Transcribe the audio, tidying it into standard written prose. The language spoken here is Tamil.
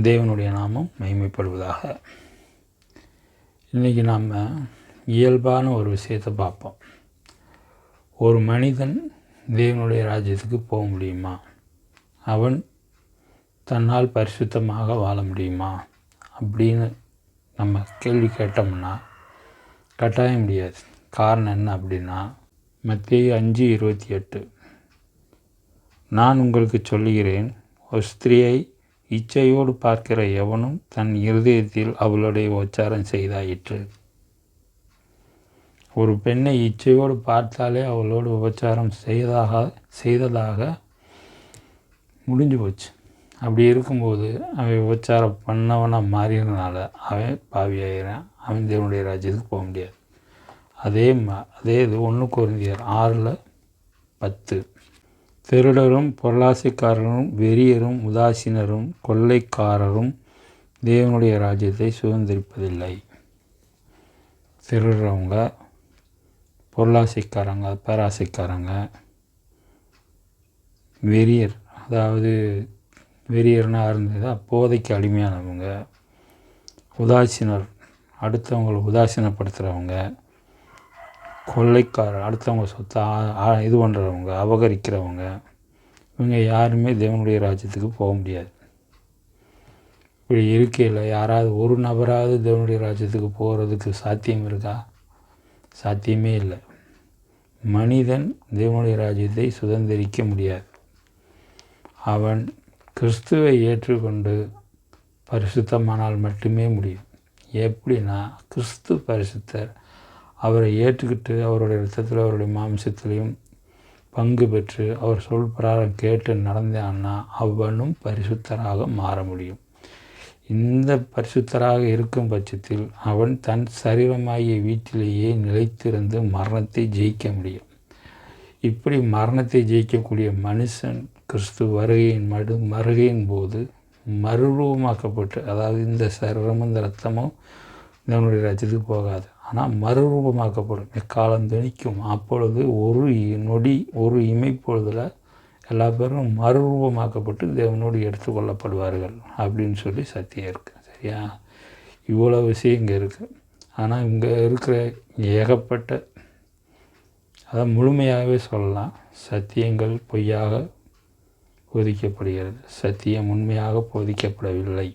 தேவனுடைய நாமம் மகிமைப்படுவதாக. இன்றைக்கி நாம் இயல்பான ஒரு விஷயத்தை பார்ப்போம். ஒரு மனிதன் தேவனுடைய ராஜ்யத்துக்கு போக முடியுமா? அவன் தன்னால் பரிசுத்தமாக வாழ முடியுமா அப்படின்னு நம்ம கேள்வி கேட்டோம்னா கட்டாயம் முடியாது. காரணம் என்ன அப்படின்னா, மத்தேயு 5:28, நான் உங்களுக்கு சொல்லுகிறேன், ஒரு ஸ்திரியை இச்சையோடு பார்க்கிற எவனும் தன் இருதயத்தில் அவளுடைய உச்சாரம் செய்தாயிற்று. ஒரு பெண்ணை இச்சையோடு பார்த்தாலே அவளோடு உபச்சாரம் செய்ததாக முடிஞ்சு போச்சு. அப்படி இருக்கும்போது அவன் உபச்சாரம் பண்ணவனாக மாறினால அவன் பாவியாகிறான். அவன் தேவனுடைய ராஜ்யத்துக்கு போக முடியாது. அதே இது 1 கொரிந்தியர் 6:10, திருடரும் பொருளாசைக்காரரும் வெறியரும் உதாசீனரும் கொள்ளைக்காரரும் தேவனுடைய ராஜ்யத்தை சுதந்திரிப்பதில்லை. திருடுறவங்க, பொருளாசைக்காரங்க, பேராசைக்காரங்க, வெறியர், அதாவது வெறியர்னா இருந்ததா போதைக்கு அடிமையானவங்க, உதாசீனர், அடுத்தவங்களை உதாசீனப்படுத்துகிறவங்க, கொள்ளைக்காரர், அடுத்தவங்க சொத்தை இது பண்ணுறவங்க, அபகரிக்கிறவங்க, இவங்க யாருமே தேவனுடைய ராஜ்யத்துக்கு போக முடியாது. இப்படி இருக்கையில் யாராவது ஒரு நபராவது தேவனுடைய ராஜ்யத்துக்கு போகிறதுக்கு சாத்தியம் இருக்கா? சாத்தியமே இல்லை. மனிதன் தேவனுடைய ராஜ்யத்தை சுதந்திரிக்க முடியாது. அவன் கிறிஸ்துவை ஏற்றுக்கொண்டு பரிசுத்தமானால் மட்டுமே முடியும். எப்படின்னா, கிறிஸ்து பரிசுத்தர். அவரை ஏற்றுக்கிட்டு அவருடைய இரத்தத்தில் அவருடைய மாம்சத்திலையும் பங்கு பெற்று அவர் சொல் பிரகாரம் கேட்டு நடந்தான்னா அவனும் பரிசுத்தராக மாற முடியும். இந்த பரிசுத்தராக இருக்கும் பட்சத்தில் அவன் தன் சரீரமாகிய வீட்டிலேயே நிலைத்திருந்து மரணத்தை ஜெயிக்க முடியும். இப்படி மரணத்தை ஜெயிக்கக்கூடிய மனுஷன் கிறிஸ்து வருகையின் போது மறுரூபமாக்கப்பட்டு, அதாவது இந்த சரீரமும் இந்த இரத்தமும் தேவனுடைய ராஜ்யத்துக்கு போகாது, ஆனால் மறுரூபமாக்கப்படும். எக்காலம் திணிக்கும். அப்பொழுது ஒரு நொடி, ஒரு இமைப்பொழுதில் எல்லா பேரும் மறுரூபமாக்கப்பட்டு தேவனோடு எடுத்துக்கொள்ளப்படுவார்கள் அப்படின்னு சொல்லி சத்தியம் இருக்குது. சரியா? இவ்வளோ விஷயம் இங்கே இருக்குது. ஆனால் இங்கே இருக்கிற ஏகப்பட்ட, அதாவது முழுமையாகவே சொல்லலாம், சத்தியங்கள் பொய்யாக போதிக்கப்படுகிறது. சத்தியம் உண்மையாக போதிக்கப்படவில்லை.